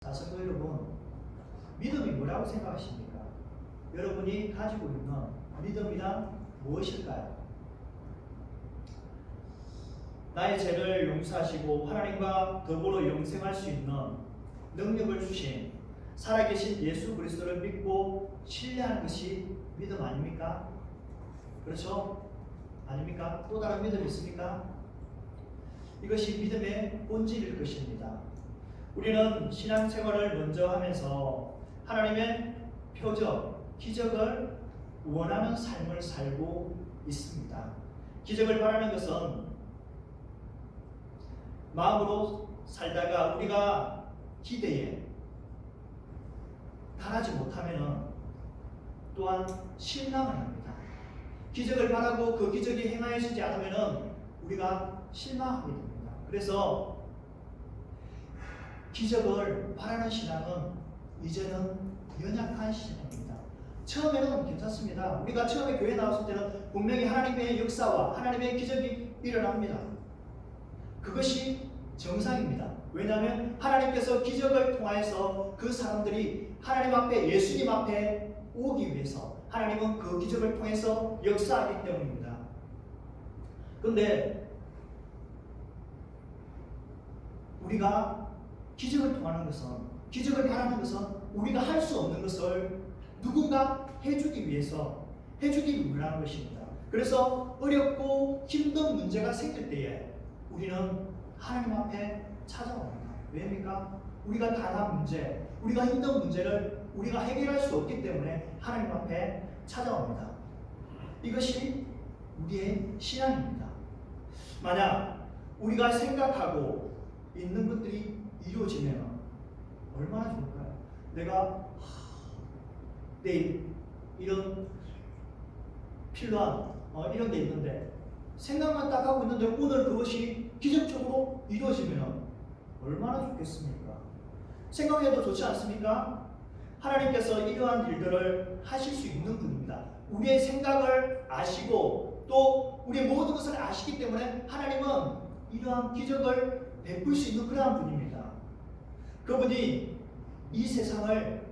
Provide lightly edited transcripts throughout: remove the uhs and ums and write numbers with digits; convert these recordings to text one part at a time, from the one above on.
자, 성도 여러분, 믿음이 뭐라고 생각하십니까? 여러분이 가지고 있는 믿음이란 무엇일까요? 나의 죄를 용서하시고 하나님과 더불어 영생할 수 있는 능력을 주신 살아계신 예수 그리스도를 믿고 신뢰하는 것이 믿음 아닙니까? 그렇죠? 아닙니까? 또 다른 믿음이 있습니까? 이것이 믿음의 본질일 것입니다. 우리는 신앙생활을 먼저 하면서 하나님의 표적, 기적을 원하는 삶을 살고 있습니다. 기적을 바라는 것은 마음으로 살다가 우리가 기대에 달하지 못하면 또한 실망을 합니다. 기적을 바라고 그 기적이 행하여지지 않으면 우리가 실망하게 됩니다. 그래서 기적을 바라는 신앙은 이제는 연약한 신앙입니다. 처음에는 괜찮습니다. 우리가 처음에 교회 나왔을 때는 분명히 하나님의 역사와 하나님의 기적이 일어납니다. 그것이 정상입니다. 왜냐하면 하나님께서 기적을 통하여서 그 사람들이 하나님 앞에, 예수님 앞에 오기 위해서 하나님은 그 기적을 통해서 역사하기 때문입니다. 그런데 우리가 기적을 통하는 것은, 기적을 바라는 것은 우리가 할 수 없는 것을 누군가 해주기 위해서 해주기 위한 것입니다. 그래서 어렵고 힘든 문제가 생길 때에 우리는 하나님 앞에 찾아옵니다. 왜입니까? 우리가 당한 문제, 우리가 힘든 문제를 우리가 해결할 수 없기 때문에 하나님 앞에 찾아옵니다. 이것이 우리의 신앙입니다. 만약 우리가 생각하고 있는 것들이 이루어지면 얼마나 좋을까요? 내가 내일 이런 필요한 이런 게 있는데 생각만 딱 하고 있는데 오늘 그것이 기적적으로 이루어지면 얼마나 좋겠습니까? 생각해도 좋지 않습니까? 하나님께서 이러한 일들을 하실 수 있는 분입니다. 우리의 생각을 아시고 또 우리의 모든 것을 아시기 때문에 하나님은 이러한 기적을 베풀 수 있는 그러한 분입니다. 그분이 이 세상을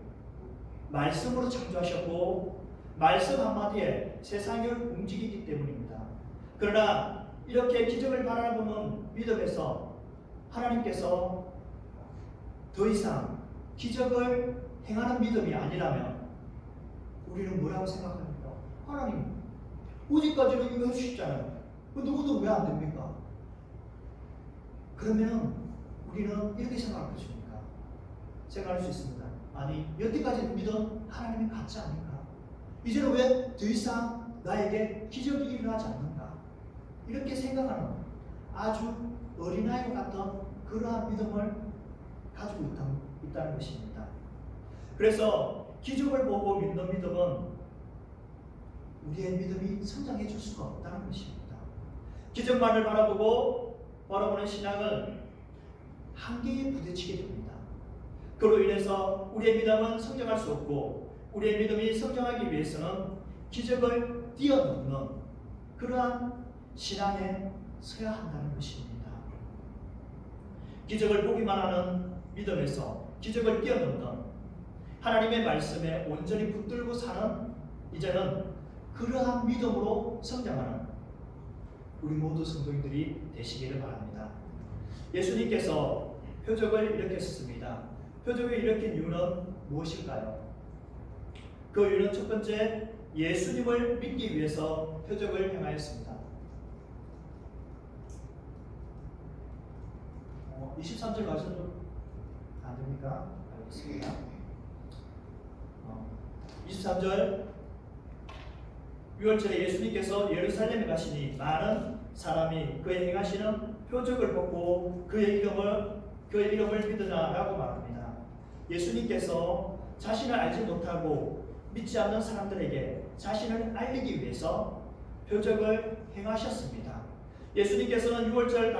말씀으로 창조하셨고 말씀 한마디에 세상을 움직이기 때문입니다. 그러나 이렇게 기적을 바라보는 믿음에서 하나님께서 더 이상 기적을 행하는 믿음이 아니라면 우리는 뭐라고 생각합니까? 하나님, 어디까지는 이거 해주시잖아요. 누구도 왜 안 됩니까? 그러면 우리는 이렇게 생각할 것입니까? 생각할 수 있습니다. 아니, 여태까지 믿은 하나님이 같지 않은가? 이제는 왜 더 이상 나에게 기적이 일어나지 않는가? 이렇게 생각하는 아주 어린아이 같은 그러한 믿음을 가지고 있다는 것입니다. 그래서 기적을 보고 믿는 믿음은 우리의 믿음이 성장해 줄 수가 없다는 것입니다. 기적만을 바라보는 신앙은 한계에 부딪히게 됩니다. 그로 인해서 우리의 믿음은 성장할 수 없고 우리의 믿음이 성장하기 위해서는 기적을 뛰어넘는 그러한 신앙에 서야 한다는 것입니다. 기적을 보기만 하는 믿음에서 기적을 뛰어넘는 하나님의 말씀에 온전히 붙들고 사는 이제는 그러한 믿음으로 성장하는 우리 모두 성도님들이 되시기를 바랍니다. 예수님께서 표적을 일으켰습니다. 표적을 일으킨 이유는 무엇일까요? 그 이유는 첫 번째, 예수님을 믿기 위해서 표적을 행하였습니다. 23절 가셔도 안 됩니까? 알겠습니다. 23절, 6월절에 예수님께서 예루살렘에 가시니 많은 사람이 그의 행하시는 표적을 보고 그의 이름을 믿으라라고 말합니다. 예수님께서 자신을 알지 못하고 믿지 않는 사람들에게 자신을 알리기 위해서 표적을 행하셨습니다. 예수님께서는 6월절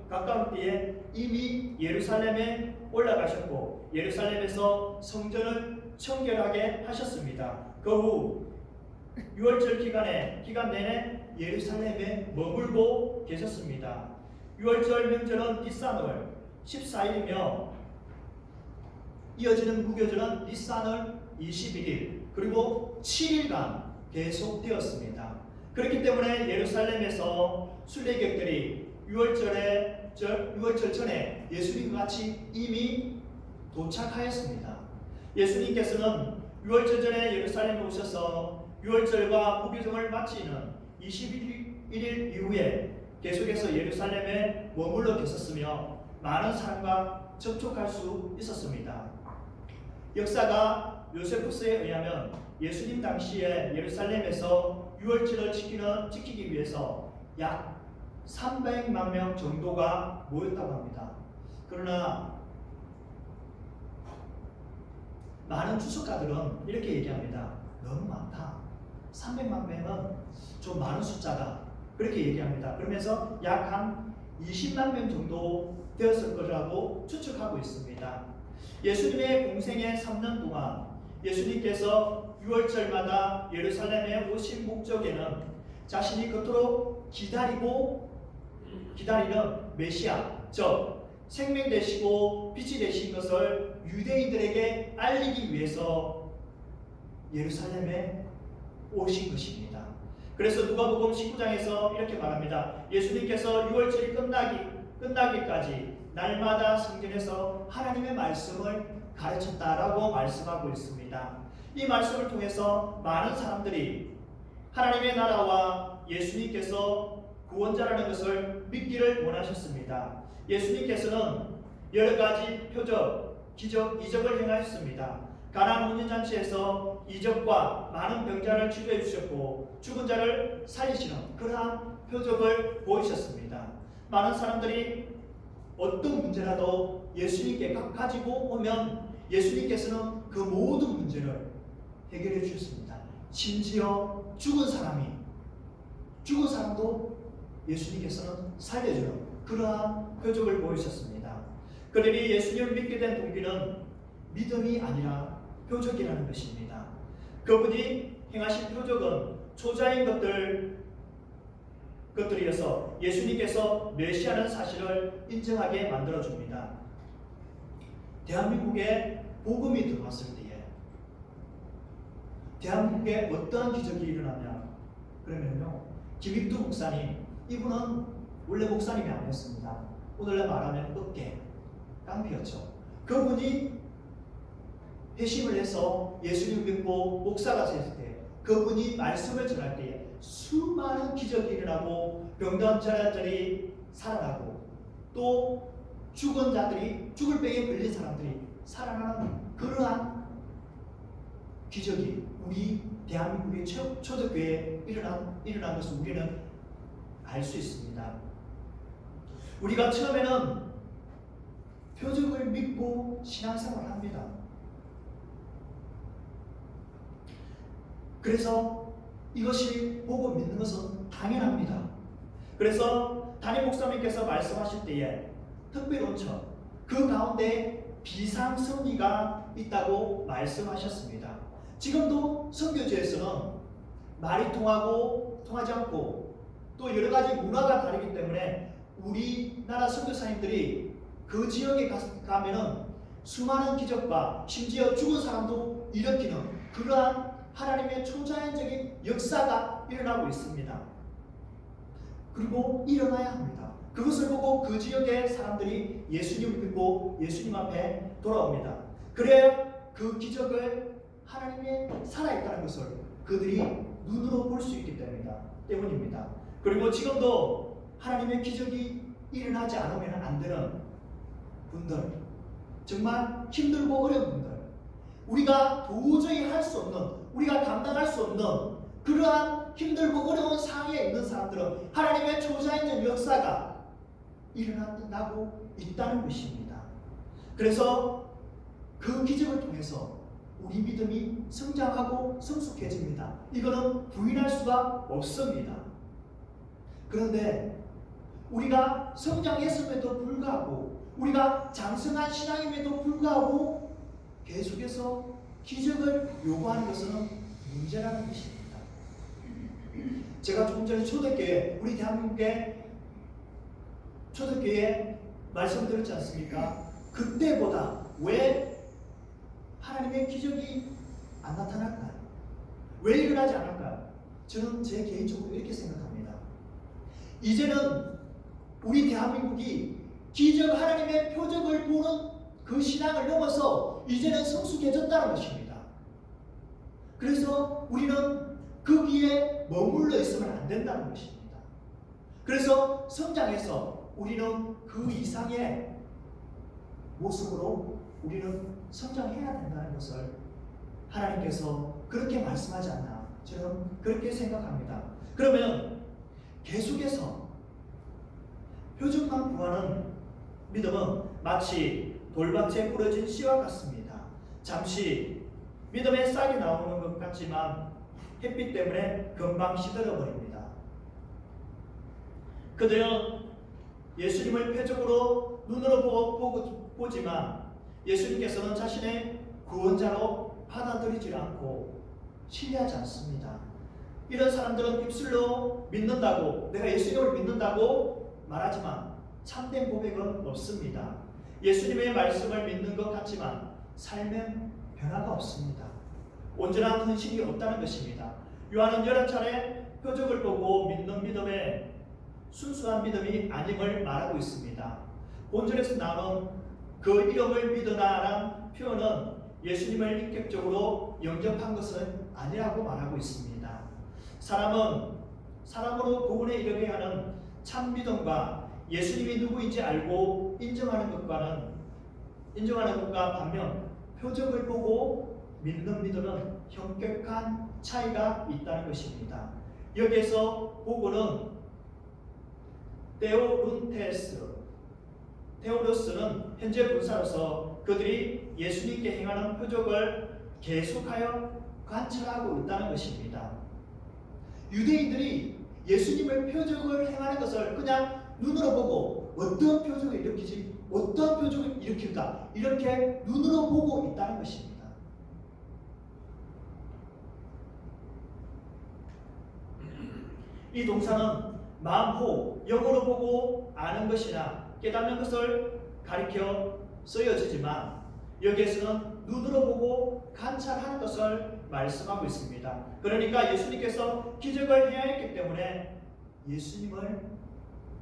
가까울 때에 이미 예루살렘에 올라가셨고 예루살렘에서 성전을 청결하게 하셨습니다. 그 후 6월절 기간 내내 예루살렘에 머물고 계셨습니다. 6월절 명절은 니산월 14일이며 이어지는 무교절은 니산월 21일 그리고 7일간 계속되었습니다. 그렇기 때문에 예루살렘에서 순례객들이 6월절 전에 예수님과 같이 이미 도착하였습니다. 예수님께서는 6월절 전에 예루살렘에 오셔서 6월절과 무교절을 마치는 21일 이후에 계속해서 예루살렘에 머물러 계셨으며 많은 사람과 접촉할 수 있었습니다. 역사가 요세푸스에 의하면 예수님 당시에 예루살렘에서 6월절을 지키기 위해서 약 300만 명 정도가 모였다고 합니다. 그러나 많은 주석가들은 이렇게 얘기합니다. 너무 많다. 300만 명은 좀 많은 숫자다. 그렇게 얘기합니다. 그러면서 약 한 20만 명 정도 되었을 거라고 추측하고 있습니다. 예수님의 공생의 3년 동안 예수님께서 6월절마다 예루살렘에 오신 목적에는 자신이 그토록 기다리는 메시아, 즉 생명 되시고 빛이 되신 것을 유대인들에게 알리기 위해서 예루살렘에 오신 것입니다. 그래서 누가복음 19장에서 이렇게 말합니다. 예수님께서 6월절이 끝나기까지 날마다 성전에서 하나님의 말씀을 가르쳤다라고 말씀하고 있습니다. 이 말씀을 통해서 많은 사람들이 하나님의 나라와 예수님께서 구원자라는 것을 믿기를 원하셨습니다. 예수님께서는 여러 가지 표적, 기적, 이적을 행하셨습니다. 가나안 혼인잔치에서 이적과 많은 병자를 치료해 주셨고 죽은 자를 살리시는 그러한 표적을 보이셨습니다. 많은 사람들이 어떤 문제라도 예수님께 가지고 오면 예수님께서는 그 모든 문제를 해결해 주셨습니다. 심지어 죽은 사람도 예수님께서는 살려주는 그러한 표적을 보이셨습니다. 그들이 예수님을 믿게 된 동기는 믿음이 아니라 표적이라는 것입니다. 그분이 행하신 표적은 초자인 것들이어서 예수님께서 메시아라는 사실을 인정하게 만들어줍니다. 대한민국에 복음이 들어왔을 때에 대한민국에 어떤 기적이 일어나냐 그러면요, 김익두 목사님, 이분은 원래 목사님이 아니었습니다. 오늘날 말하면 어깨 깡패였죠. 그분이 회심을 해서 예수님 믿고 목사가 될 때, 그분이 말씀을 전할 때에 수많은 기적이 일어나고 병든 자들이 살아나고 또 죽은 자들이, 죽을 병에 걸린 사람들이 살아나는 그러한 기적이 우리 대한민국의 초대교회에 일어난 것을 우리는 알 수 있습니다. 우리가 처음에는 표적을 믿고 신앙생활을 합니다. 그래서 이것이 보고 믿는 것은 당연합니다. 그래서 담임 목사님께서 말씀하실 때에 특별 온천 그 가운데 비상성리가 있다고 말씀하셨습니다. 지금도 선교지에서는 말이 통하지 않고 또 여러 가지 문화가 다르기 때문에 우리나라 선교사님들이 그 지역에 가면은 수많은 기적과 심지어 죽은 사람도 일으키는 그러한 하나님의 초자연적인 역사가 일어나고 있습니다. 그리고 일어나야 합니다. 그것을 보고 그 지역의 사람들이 예수님을 믿고 예수님 앞에 돌아옵니다. 그래야 그 기적을 하나님의 살아있다는 것을 그들이 눈으로 볼 수 있기 때문입니다. 그리고 지금도 하나님의 기적이 일어나지 않으면 안 되는 분들, 정말 힘들고 어려운 분들, 우리가 도저히 할 수 없는, 우리가 감당할 수 없는 그러한 힘들고 어려운 상황에 있는 사람들은 하나님의 초자연적 역사가 일어나고 있다는 것입니다. 그래서 그 기적을 통해서 우리 믿음이 성장하고 성숙해집니다. 이거는 부인할 수가 없습니다. 그런데 우리가 성장했음에도 불구하고, 우리가 장성한 신앙임에도 불구하고 계속해서 기적을 요구하는 것은 문제라는 것입니다. 제가 조금 전에 초대교회, 우리 대한민국의 초대교회 말씀드렸지 않습니까? 그때보다 왜 하나님의 기적이 안 나타날까요? 왜 일어나지 않을까요? 저는 제 개인적으로 이렇게 생각합니다. 이제는 우리 대한민국이 기적 하나님의 표적을 보는 그 신앙을 넘어서 이제는 성숙해졌다는 것입니다. 그래서 우리는 거기에 머물러 있으면 안 된다는 것입니다. 그래서 성장해서 우리는 그 이상의 모습으로 우리는 성장해야 된다는 것을 하나님께서 그렇게 말씀하지 않나 저는 그렇게 생각합니다. 그러면 계속해서 표적만 구하는 믿음은 마치 돌밭에 부러진 씨와 같습니다. 잠시 믿음의 싹이 나오는 것 같지만 햇빛 때문에 금방 시들어 버립니다. 그들은 예수님을 표적으로 눈으로 보지만 예수님께서는 자신의 구원자로 받아들이지 않고 신뢰하지 않습니다. 이런 사람들은 입술로 믿는다고, 내가 예수님을 믿는다고 말하지만 참된 고백은 없습니다. 예수님의 말씀을 믿는 것 같지만 삶엔 변화가 없습니다. 온전한 헌신이 없다는 것입니다. 요한은 여러 차례 표적을 보고 믿는 믿음에 순수한 믿음이 아님을 말하고 있습니다. 본절에서 나오는 그 이름을 믿으라라는 표현은 예수님을 인격적으로 영접한 것은 아니라고 말하고 있습니다. 사람은 사람으로 구원에 이르게 하는 참 믿음과 예수님이 누구인지 알고 인정하는 것과 반면 표적을 보고 믿는 믿음은 현격한 차이가 있다는 것입니다. 여기에서 보고는 테오로스는 현재 분사로서 그들이 예수님께 행하는 표적을 계속하여 관찰하고 있다는 것입니다. 유대인들이 예수님의 표적을 행하는 것을 그냥 눈으로 보고 어떤 표적을 일으키지, 어떤 표적을 일으킬까 이렇게 눈으로 보고 있다는 것입니다. 이 동사는 마음호, 영어로 보고 아는 것이나 깨닫는 것을 가리켜 쓰여지지만 여기에서는 눈으로 보고 관찰하는 것을 말씀하고 있습니다. 그러니까 예수님께서 기적을 행하였기 때문에 예수님을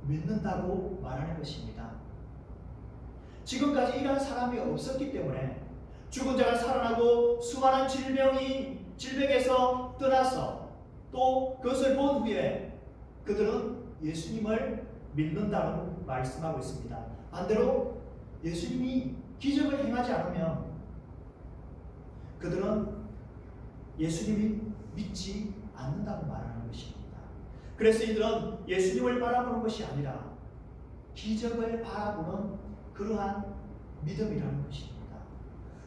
믿는다고 말하는 것입니다. 지금까지 이런 사람이 없었기 때문에 죽은 자가 살아나고 수많은 질병에서 떠나서 또 그것을 본 후에 그들은 예수님을 믿는다고 말씀하고 있습니다. 반대로 예수님이 기적을 행하지 않으면 그들은 예수님이 믿지 않는다고 말하는 것입니다. 그래서 이들은 예수님을 바라보는 것이 아니라 기적을 바라보는 그러한 믿음이라는 것입니다.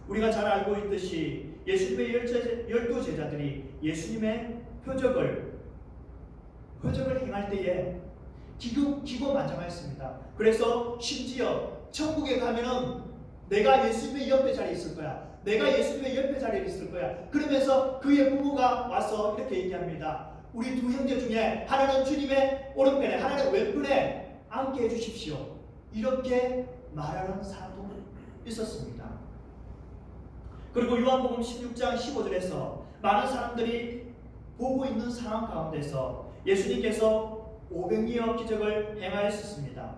우리가 잘 알고 있듯이 예수님의 12제자들이 예수님의 표적을 행할 때에 기고만장하였습니다. 그래서 심지어 천국에 가면은 내가 예수님의 옆에 자리에 있을 거야. 내가 예수님의 옆에 자리에 있을 거야. 그러면서 그의 부모가 와서 이렇게 얘기합니다. 우리 두 형제 중에 하나는 주님의 오른편에 하나는 왼편에 앉게 해주십시오. 이렇게 말하는 사람도 있었습니다. 그리고 요한복음 16장 15절에서 많은 사람들이 보고 있는 상황 가운데서 예수님께서 오병이어 기적을 행하였습니다.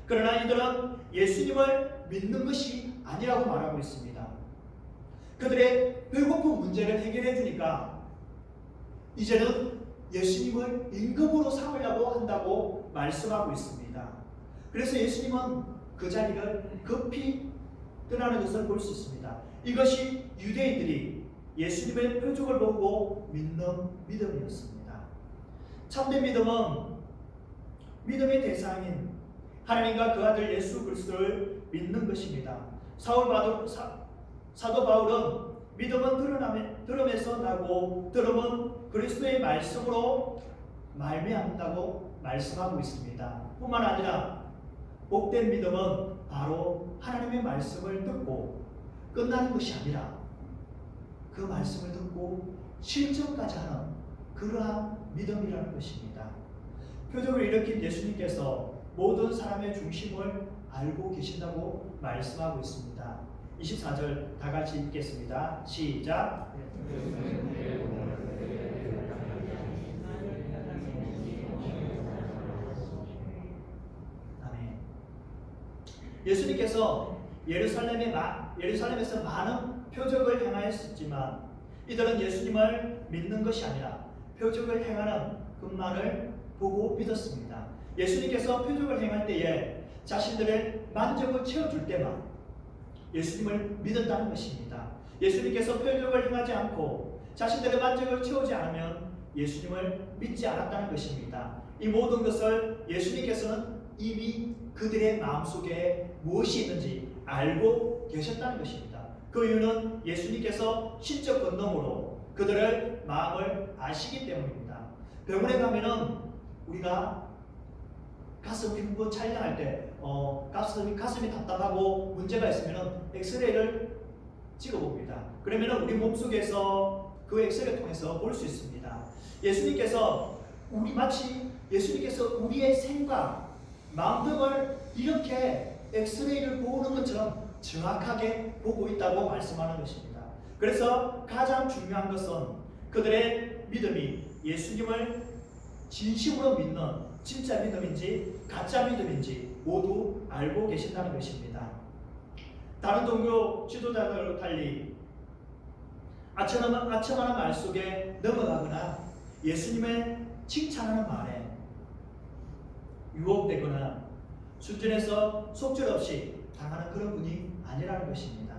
그러나 이들은 예수님을 믿는 것이 아니라고 말하고 있습니다. 그들의 배고픈 문제를 해결해 주니까 이제는 예수님을 임금으로 삼으려고 한다고 말씀하고 있습니다. 그래서 예수님은 그 자리를 급히 떠나는 것을 볼 수 있습니다. 이것이 유대인들이 예수님의 표적을 보고 믿는 믿음이었습니다. 참된 믿음은 믿음의 대상인 하나님과 그 아들 예수 그리스도를 믿는 것입니다. 사도 바울은 믿음은 들음에서 나고 들음은 그리스도의 말씀으로 말미암는다고 말씀하고 있습니다. 뿐만 아니라 복된 믿음은 바로 하나님의 말씀을 듣고 끝나는 것이 아니라 그 말씀을 듣고 실천까지 하는 그러한 믿음이라는 것입니다. 표적을 일으킨 예수님께서 모든 사람의 중심을 알고 계신다고 말씀하고 있습니다. 24절 다 같이 읽겠습니다. 시작. 아멘. 예수님께서 예루살렘에서 많은 표적을 행하였지만 이들은 예수님을 믿는 것이 아니라 표적을 행하는 그만을 보고 믿었습니다. 예수님께서 표적을 행할 때에 자신들의 만족을 채워줄 때만 예수님을 믿었다는 것입니다. 예수님께서 표적을 행하지 않고 자신들의 만족을 채우지 않으면 예수님을 믿지 않았다는 것입니다. 이 모든 것을 예수님께서는 이미 그들의 마음속에 무엇이 있는지 알고 계셨다는 것입니다. 그 이유는 예수님께서 신적 권능으로 그들의 마음을 아시기 때문입니다. 병원에 가면은 우리가 가슴 흉부 촬영할 때 가슴이 답답하고 문제가 있으면 엑스레이를 찍어봅니다. 그러면 우리 몸속에서 그 엑스레이 통해서 볼 수 있습니다. 예수님께서 마치 예수님께서 우리의 생각, 마음 등을 이렇게 엑스레이를 보는 것처럼 정확하게 보고 있다고 말씀하는 것입니다. 그래서 가장 중요한 것은 그들의 믿음이 예수님을 진심으로 믿는 진짜 믿음인지 가짜 믿음인지 모두 알고 계신다는 것입니다. 다른 종교 지도자들과 달리 아첨하는 말 속에 넘어가거나 예수님의 칭찬하는 말에 유혹되거나 순전해서 속절없이 당하는 그런 분이 아니라는 것입니다.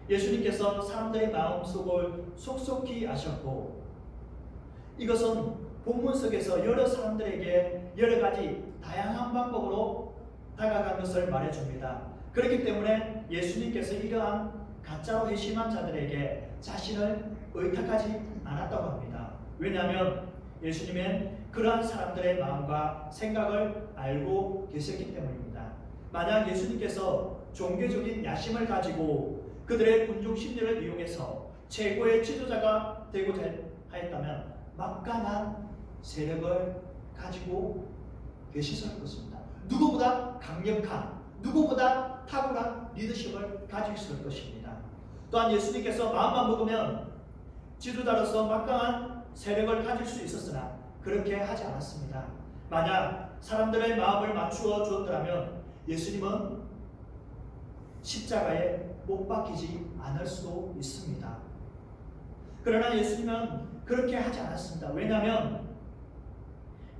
예수님께서 사람들의 마음속을 속속히 아셨고 이것은 본문 속에서 여러 사람들에게 여러 가지 다양한 방법으로 다가간 것을 말해줍니다. 그렇기 때문에 예수님께서 이러한 가짜로 회심한 자들에게 자신을 의탁하지 않았다고 합니다. 왜냐하면 예수님은 그러한 사람들의 마음과 생각을 알고 계셨기 때문입니다. 만약 예수님께서 종교적인 야심을 가지고 그들의 군중 심리를 이용해서 최고의 지도자가 되고 하였다면 막강한 세력을 가지고 계셨을 것입니다. 누구보다 강력한, 누구보다 탁월한 리더십을 가지고 있을 것입니다. 또한 예수님께서 마음만 먹으면 지도자로서 막강한 세력을 가질 수 있었으나 그렇게 하지 않았습니다. 만약 사람들의 마음을 맞추어 주었더라면 예수님은 십자가에 못 박히지 않을 수도 있습니다. 그러나 예수님은 그렇게 하지 않았습니다. 왜냐하면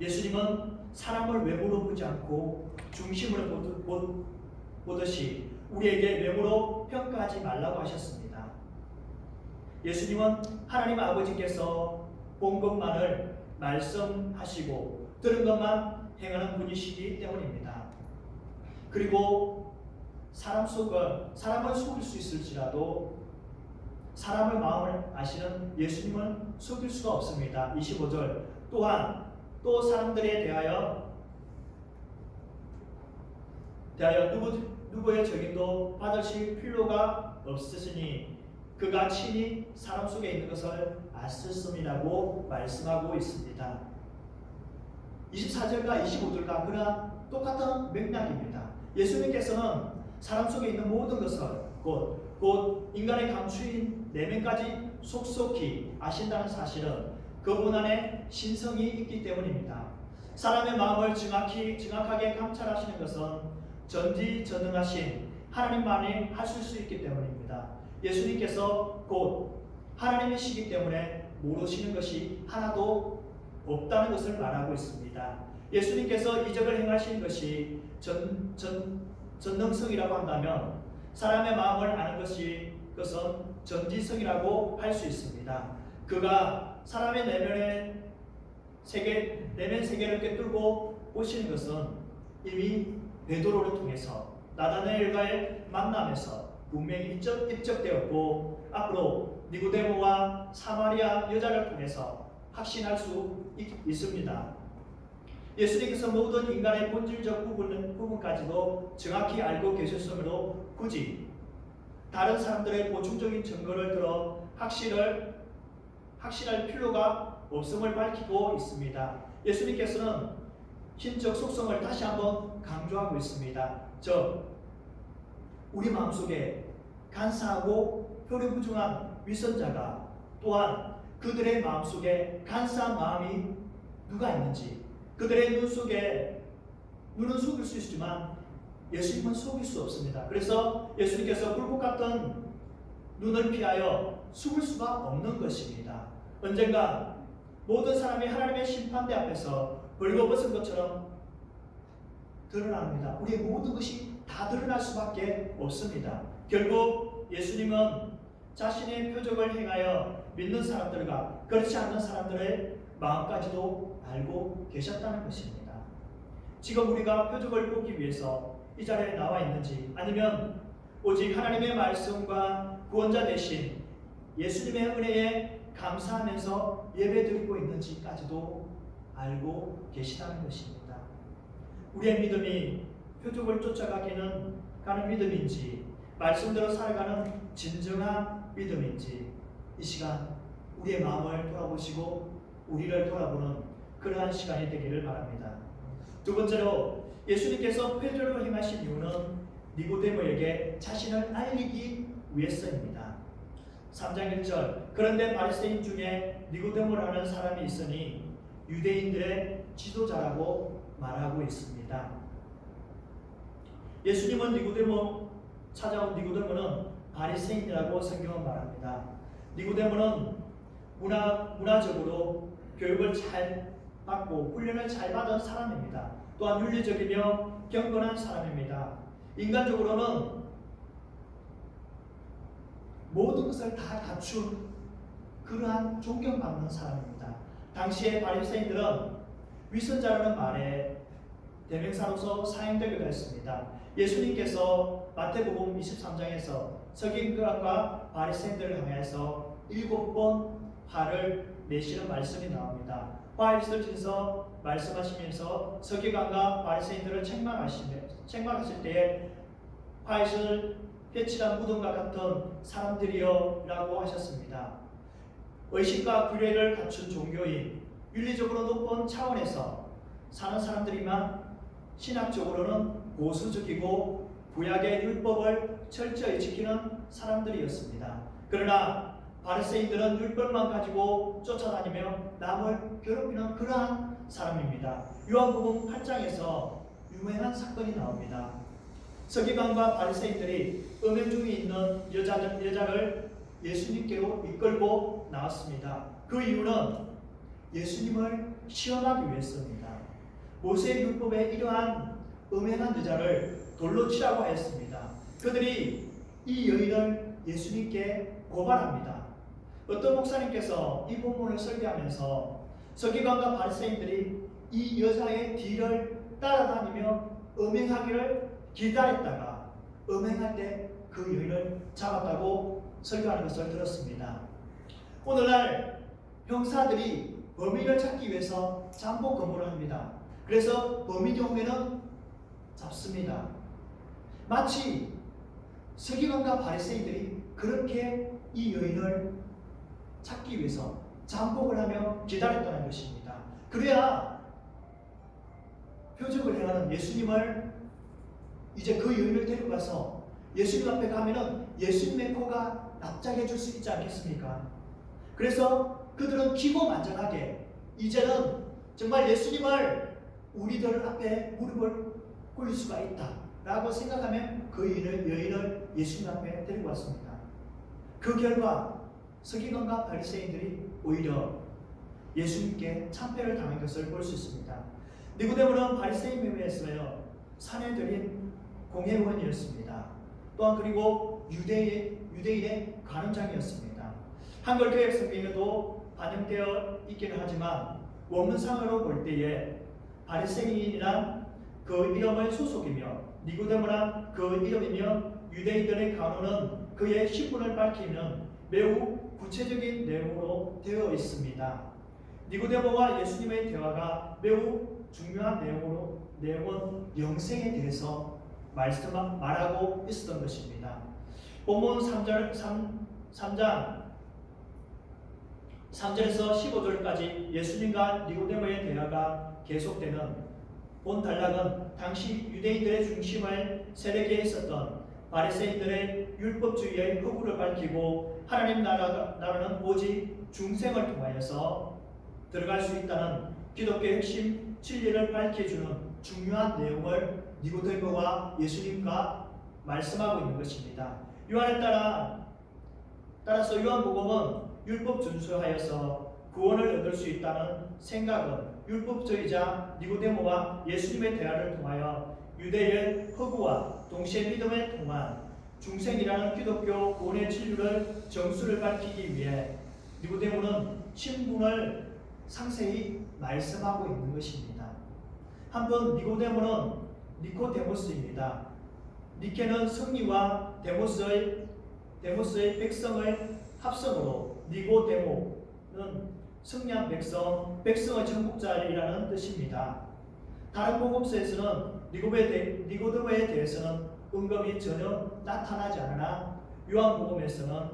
예수님은 사람을 외모로 보지 않고 중심으로 보듯이 우리에게 외모로 평가하지 말라고 하셨습니다. 예수님은 하나님 아버지께서 본 것만을 말씀하시고 들은 것만 행하는 분이시기 때문입니다. 그리고 사람을 속일 수 있을지라도 사람의 마음을 아시는 예수님은 속일 수가 없습니다. 25절 또한 또 사람들에 대하여 누구의 적임도 받으실 필요가 없으시니 그가 친히 사람 속에 있는 것을 아셨음이라고 말씀하고 있습니다. 24절과 25절과 그러한 똑같은 맥락입니다. 예수님께서는 사람 속에 있는 모든 것을 곧 인간의 감추인 내면까지 속속히 아신다는 사실은 그분 안에 신성이 있기 때문입니다. 사람의 마음을 정확하게 감찰하시는 것은 전지전능하신 하나님만이 하실 수 있기 때문입니다. 예수님께서 곧 하나님이시기 때문에 모르시는 것이 하나도 없다는 것을 말하고 있습니다. 예수님께서 이적을 행하신 것이 전능성이라고 한다면 사람의 마음을 아는 것은 전지성이라고 할 수 있습니다. 그가 사람의 내면 세계를 꿰뚫고 오시는 것은 이미 베드로를 통해서 나다나엘과의 만남에서 분명히 입적되었고 앞으로 니고데모와 사마리아 여자를 통해서 확신할 수 있습니다. 예수님께서 모든 인간의 본질적 부분까지도 정확히 알고 계셨으므로 굳이 다른 사람들의 보충적인 증거를 들어 확신할 필요가 없음을 밝히고 있습니다. 예수님께서는 신적 속성을 다시 한번 강조하고 있습니다. 즉 우리 마음속에 간사하고 표류부중한 위선자가 또한 그들의 마음속에 간사한 마음이 누가 있는지, 그들의 눈 속에 눈은 속일 수 있지만 예수님은 속일 수 없습니다. 그래서 예수님께서 불꽃 같은 눈을 피하여 숨을 수가 없는 것입니다. 언젠가 모든 사람이 하나님의 심판대 앞에서 벌거벗은 것처럼 드러납니다. 우리의 모든 것이 다 드러날 수밖에 없습니다. 결국 예수님은 자신의 표적을 행하여 믿는 사람들과 그렇지 않는 사람들의 마음까지도 알고 계셨다는 것입니다. 지금 우리가 표적을 보기 위해서 이 자리에 나와 있는지, 아니면 오직 하나님의 말씀과 구원자 되신 예수님의 은혜에 감사하면서 예배드리고 있는지까지도 알고 계시다는 것입니다. 우리의 믿음이 표적을 쫓아가기는 가는 믿음인지, 말씀대로 살아가는 진정한 믿음인지, 이 시간 우리의 마음을 돌아보시고 우리를 돌아보는 그러한 시간이 되기를 바랍니다. 두 번째로 예수님께서 표적을 행하신 이유는 니고데모에게 자신을 알리기 위해서입니다. 3장 1절, 그런데 바리새인 중에 니고데모라는 사람이 있으니 유대인들의 지도자라고 말하고 있습니다. 예수님은 찾아온 니고데모는 바리새인이라고 성경은 말합니다. 니고데모는 문화적으로 교육을 잘 받고 훈련을 잘 받은 사람입니다. 또한 윤리적이며 경건한 사람입니다. 인간적으로는 모든 것을 다 갖춘 그러한 존경받는 사람입니다. 당시의 바리새인들은 위선자라는 말에 대명사로서 사용되기도 했습니다. 예수님께서 마태복음 23장에서 서기관과 바리새인들을 향해서 7번 화를 내시는 말씀이 나옵니다. 화에 쏟으셔서 말씀하시면서 서기관과 바리새인들을 책망하실 때에 화에서 회칠한 무덤과 같은 사람들이여 라고 하셨습니다. 의식과 규례를 갖춘 종교인, 윤리적으로 높은 차원에서 사는 사람들이만 신학적으로는 보수적이고 구약의 율법을 철저히 지키는 사람들이었습니다. 그러나 바리새인들은 율법만 가지고 쫓아다니며 남을 괴롭히는 그러한 사람입니다. 요한복음 8장에서 유명한 사건이 나옵니다. 서기관과 바리새인들이 음행 중에 있는 여자를 예수님께로 이끌고 나왔습니다. 그 이유는 예수님을 시험하기 위해서입니다. 모세의 율법에 이러한 음행한 여자를 돌로 치라고 했습니다. 그들이 이 여인을 예수님께 고발합니다. 어떤 목사님께서 이 본문을 설교하면서 서기관과 바리새인들이 이 여자의 뒤를 따라다니며 음행하기를 기다렸다가 음행할 때 그 여인을 잡았다고 설교하는 것을 들었습니다. 오늘날 형사들이 범인을 찾기 위해서 잠복 근무를 합니다. 그래서 범인이 오면은 잡습니다. 마치 서기관과 바리새인들이 그렇게 이 여인을 찾기 위해서 잠복을 하며 기다렸다는 것입니다. 그래야 표적을 행하는 예수님을 이제 그 여인을 데려가서 예수님 앞에 가면은 예수님의 코가 납작해 줄 수 있지 않겠습니까? 그래서 그들은 기고만장하게 이제는 정말 예수님을 우리들 앞에 무릎을 꿇릴 수가 있다라고 생각하면 그 여인을 예수님 앞에 데리고 왔습니다. 그 결과 서기관과 바리새인들이 오히려 예수님께 참패를 당한 것을 볼 수 있습니다. 니고데모는 바리새인에 의해서요 산에 들인 공회원이었습니다. 또한 그리고 유대인의 관원장이었습니다. 한글 교역 성경에도 반영되어 있기는 하지만 원문상으로 볼 때에 바리새인이란 그 이름의 소속이며 니고데모란 그 이름이며 유대인들의 간호는 그의 신분을 밝히는 매우 구체적인 내용으로 되어 있습니다. 니고데모와 예수님의 대화가 매우 중요한 내용은 영생에 대해서 말하고 있었던 것입니다. 본문 3장 3절에서 15절까지 예수님과 니고데모의 대화가 계속되는 본 단락은 당시 유대인들의 중심을 세력에 있었던 바리새인들의 율법주의의 허구를 밝히고 하나님 나라는 오직 중생을 통하여서 들어갈 수 있다는 기독교의 핵심 진리를 밝혀주는 중요한 내용을 니고데모와 예수님과 말씀하고 있는 것입니다. 요한에 따라서 요한복음은 율법 준수하여서 구원을 얻을 수 있다는 생각은 율법주의자 니고데모와 예수님의 대화를 통하여 유대의 허구와 동시에 믿음에 통한 중생이라는 기독교 구원의 진리를 정수를 밝히기 위해 니고데모는 신분을 상세히 말씀하고 있는 것입니다. 한편 니고데모는 니코데모스입니다. 니케는 승리와 데모스의 백성의 합성으로 니고데모는 승리한 백성의 정복자이라는 뜻입니다. 다른 복음서에서는 니고데모에 대해서는 언급이 전혀 나타나지 않으나 요한복음에서는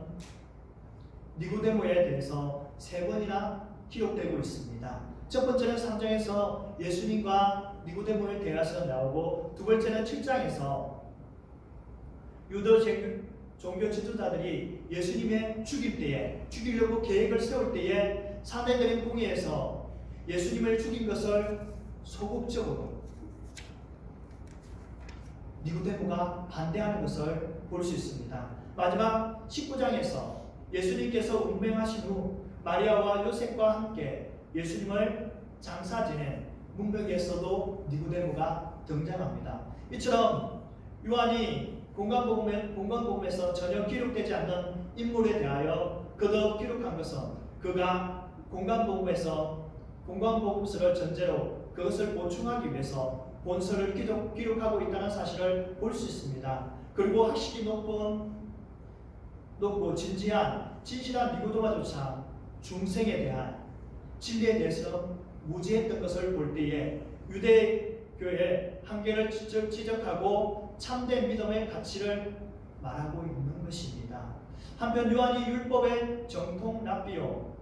니고데모에 대해서 3번이나 기록되고 있습니다. 첫 번째는 3장에서 예수님과 니고데모의 대화가 나오고, 두 번째는 7장에서 유대 종교 지도자들이 예수님의 죽이려고 계획을 세울 때에 사내들인 공회에서 예수님을 죽인 것을 소극적으로 니고데모가 반대하는 것을 볼 수 있습니다. 마지막 19장에서 예수님께서 운명하신 후 마리아와 요셉과 함께 예수님을 장사 지낸 문명에서도 니고데모가 등장합니다. 이처럼 요한이 공관복음에서 전혀 기록되지 않는 인물에 대하여 거듭 기록한 것은 그가 공관복음서를 전제로 그것을 보충하기 위해서 본서를 기록하고 있다는 사실을 볼 수 있습니다. 그리고 학식이 높고 진실한 니고데모조차 중생에 대한 진리에 대해서 무지했던 것을 볼 때에 유대교의 한계를 지적하고 참된 믿음의 가치를 말하고 있는 것입니다. 한편 요한이 율법의 정통 랍비요,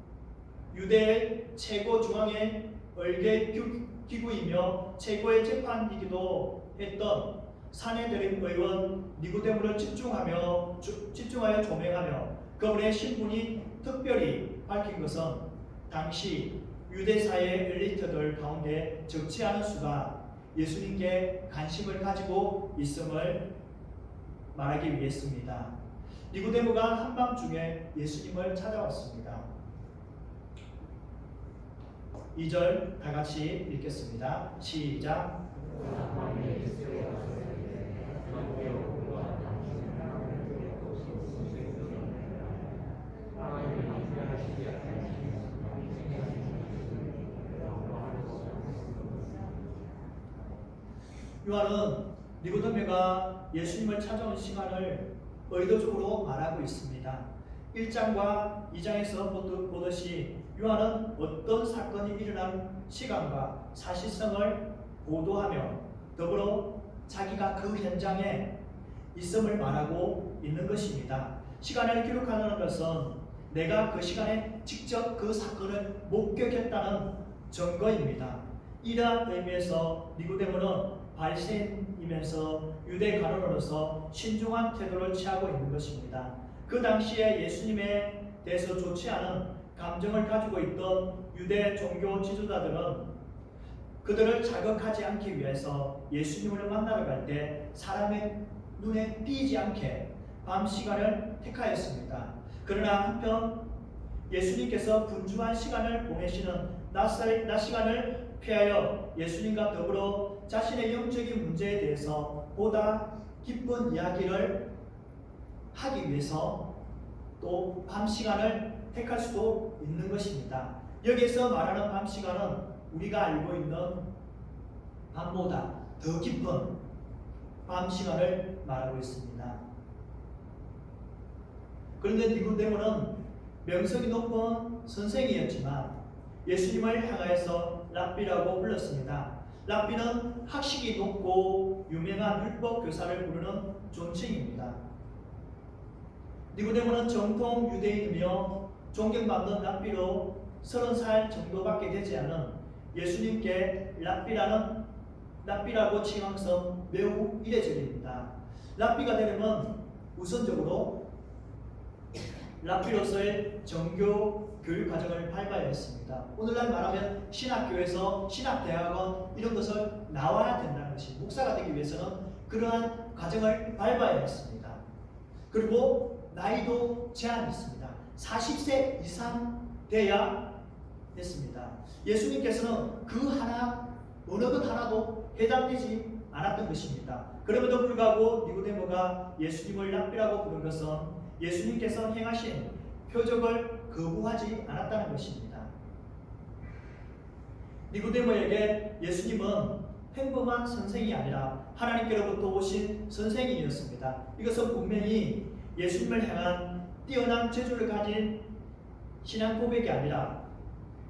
유대의 최고 중앙의 얼개 기구이며 최고의 재판이기도 했던 사내들인 의원 니고데모를 집중하여 조명하며 그분의 신분이 특별히 밝힌 것은 당시 유대사의 엘리트들 가운데 적지 않은 수가 예수님께 관심을 가지고 있음을 말하기 위해서입니다. 니고데모가 한밤중에 예수님을 찾아왔습니다. 2절 다 같이 읽겠습니다. 시작. 요한은 니고데모가 예수님을 찾아온 시간을 의도적으로 말하고 있습니다. 1장과 2장에서 보듯이 요한은 어떤 사건이 일어난 시간과 사실성을 보도하며 더불어 자기가 그 현장에 있음을 말하고 있는 것입니다. 시간을 기록하는 것은 내가 그 시간에 직접 그 사건을 목격했다는 증거입니다. 이러한 의미에서 니고데모는 바리새인이면서 유대 가론으로서 신중한 태도를 취하고 있는 것입니다. 그 당시에 예수님에 대해서 좋지 않은 감정을 가지고 있던 유대 종교 지도자들은 그들을 자극하지 않기 위해서 예수님을 만나러 갈 때 사람의 눈에 띄지 않게 밤 시간을 택하였습니다. 그러나 한편 예수님께서 분주한 시간을 보내시는 낮 시간을 피하여 예수님과 더불어 자신의 영적인 문제에 대해서 보다 깊은 이야기를 하기 위해서 또 밤 시간을 택할 수도 있는 것입니다. 여기서 말하는 밤 시간은 우리가 알고 있는 밤보다 더 깊은 밤 시간을 말하고 있습니다. 그런데 니고데모는 명성이 높은 선생이었지만 예수님을 향하여서 랍비라고 불렀습니다. 랍비는 학식이 높고 유명한 율법 교사를 부르는 존칭입니다. 니고데모는 정통 유대인이며 존경받는 랍비로 30살 정도밖에 되지 않은 예수님께 랍비라고 칭함성 매우 이례적입니다. 랍비가 되려면 우선적으로 랍비로서의 정교 교육 과정을 밟아야 했습니다. 오늘날 말하면 신학교에서 신학대학원 이런 것을 나와야 된다는 것이, 목사가 되기 위해서는 그러한 과정을 밟아야 했습니다. 그리고 나이도 제한이 있습니다. 40세 이상 돼야 했습니다. 예수님께서는 그 하나 어느 것 하나도 해당되지 않았던 것입니다. 그럼에도 불구하고 니고데모가 예수님을 랍비라고 부른 것은 예수님께서 행하신 표적을 거부하지 않았다는 것입니다. 니고데모에게 예수님은 평범한 선생이 아니라 하나님께로부터 오신 선생이었습니다. 이것은 분명히 예수님을 향한 뛰어난 재주를 가진 신앙 고백이 아니라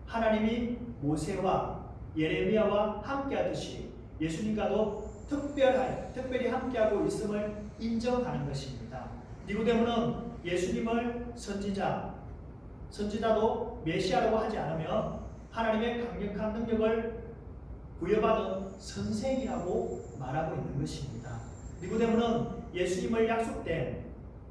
하나님이 모세와 예레미야와 함께하듯이 예수님과도 특별히 함께하고 있음을 인정하는 것입니다. 니고데모는 예수님을 선지자도 메시아라고 하지 않으며 하나님의 강력한 능력을 부여받은 선생이라고 말하고 있는 것입니다. 니고데모는 예수님을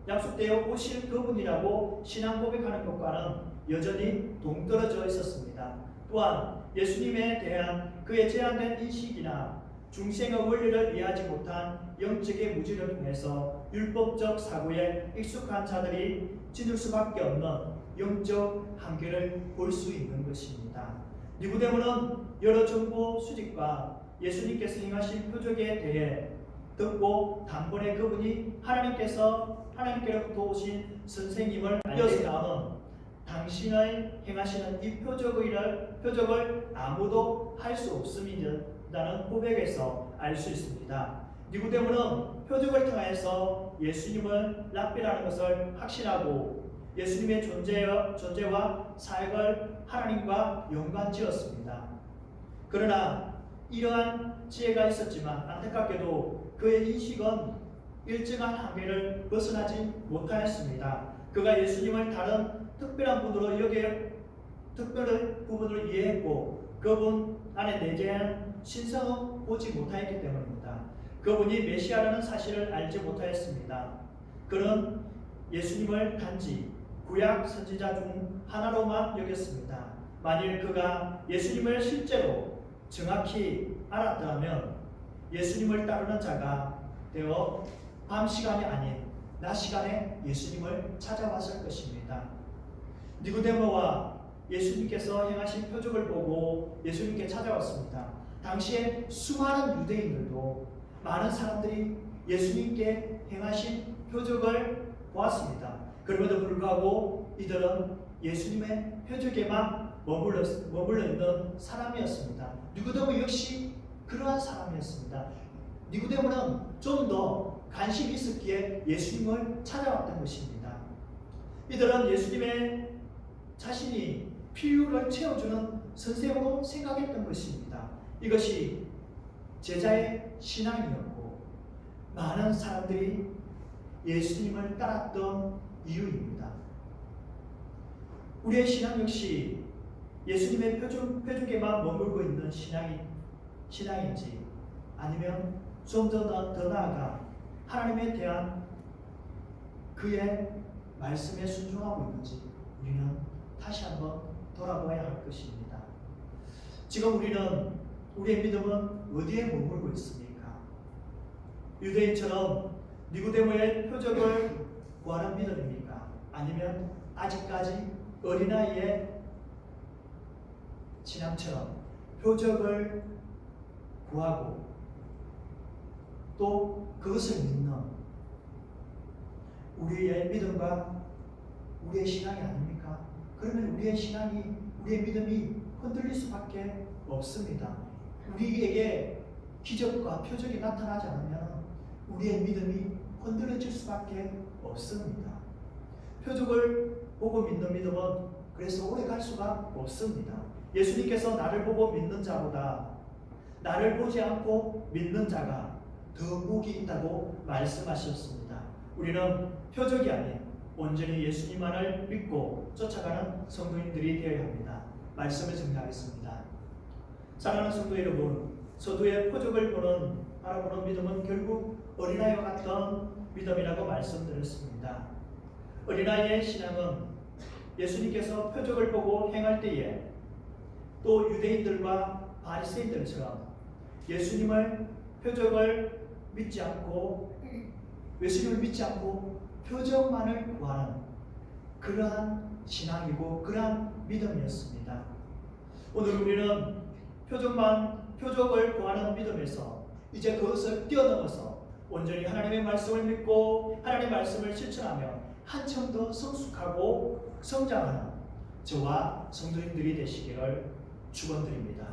약속되어 오실 그분이라고 신앙 고백하는 것과는 여전히 동떨어져 있었습니다. 또한 예수님에 대한 그의 제한된 인식이나 중생의 원리를 이해하지 못한 영적의 무지를 통해서 율법적 사고에 익숙한 자들이 지을 수밖에 없는 영적 한계를 볼 수 있는 것입니다. 니고데모는 여러 정보 수집과 예수님께서 행하신 표적에 대해 듣고 단번에 그분이 하나님께로부터 오신 선생님을 알려서 다음은 당신의 행하시는 이 표적을 아무도 할 수 없음이라는 고백에서 알 수 있습니다. 니고데모는 표적을 통해서 예수님을 랍비라는 것을 확신하고 예수님의 존재와 사역을 하나님과 연관지었습니다. 그러나 이러한 지혜가 있었지만 안타깝게도 그의 인식은 일정한 한계를 벗어나지 못하였습니다. 그가 예수님을 다른 특별한 부분으로 이해했고 그분 안에 내재한 신성을 보지 못하였기 때문입니다. 그분이 메시아라는 사실을 알지 못하였습니다. 그는 예수님을 단지 구약 선지자 중 하나로만 여겼습니다. 만일 그가 예수님을 실제로 정확히 알았다면 예수님을 따르는 자가 되어 밤 시간이 아닌 낮 시간에 예수님을 찾아왔을 것입니다. 니고데모와 예수님께서 행하신 표적을 보고 예수님께 찾아왔습니다. 당시에 수많은 유대인들도 많은 사람들이 예수님께 행하신 표적을 보았습니다. 그럼에도 불구하고 이들은 예수님의 표적에만 머물러 있는 사람이었습니다. 니고데모 역시 그러한 사람이었습니다. 니고데모는 좀 더 관심이 있었기에 예수님을 찾아왔던 것입니다. 이들은 예수님의 자신이 필요를 채워주는 선생으로 생각했던 것입니다. 이것이 제자의 신앙이었고 많은 사람들이 예수님을 따랐던 이유입니다. 우리의 신앙 역시 예수님의 표적에만 머물고 있는 신앙인지 아니면 좀 더 나아가 하나님에 대한 그의 말씀에 순종하고 있는지 우리는 다시 한번 돌아봐야 할 것입니다. 지금 우리의 믿음은 어디에 머물고 있습니까? 유대인처럼 니고데모의 표적을 구하는 믿음입니까? 아니면 아직까지 어린아이의 신앙처럼 표적을 구하고 또 그것을 믿는 우리의 믿음과 우리의 신앙이 아닙니까? 그러면 우리의 믿음이 흔들릴 수밖에 없습니다. 우리에게 기적과 표적이 나타나지 않으면 우리의 믿음이 흔들려질 수밖에 없습니다. 표적을 보고 믿는 믿음은 그래서 오래 갈 수가 없습니다. 예수님께서 나를 보고 믿는 자보다 나를 보지 않고 믿는 자가 더 복이 있다고 말씀하셨습니다. 우리는 표적이 아닌 온전히 예수님만을 믿고 쫓아가는 성도인들이 되어야 합니다. 말씀을 정리하겠습니다. 사랑하는 성도 여러분, 서두에 표적을 바라보는 믿음은 결국 어린아이와 같은 믿음이라고 말씀드렸습니다. 어린아이의 신앙은 예수님께서 표적을 보고 행할 때에 또 유대인들과 바리새인들처럼 예수님을 믿지 않고 표적만을 구하는 그러한 신앙이고 그러한 믿음이었습니다. 오늘 우리는 표적을 구하는 믿음에서 이제 그것을 뛰어넘어서 온전히 하나님의 말씀을 믿고 하나님의 말씀을 실천하며 한층 더 성숙하고 성장하는 저와 성도님들이 되시기를 축원드립니다.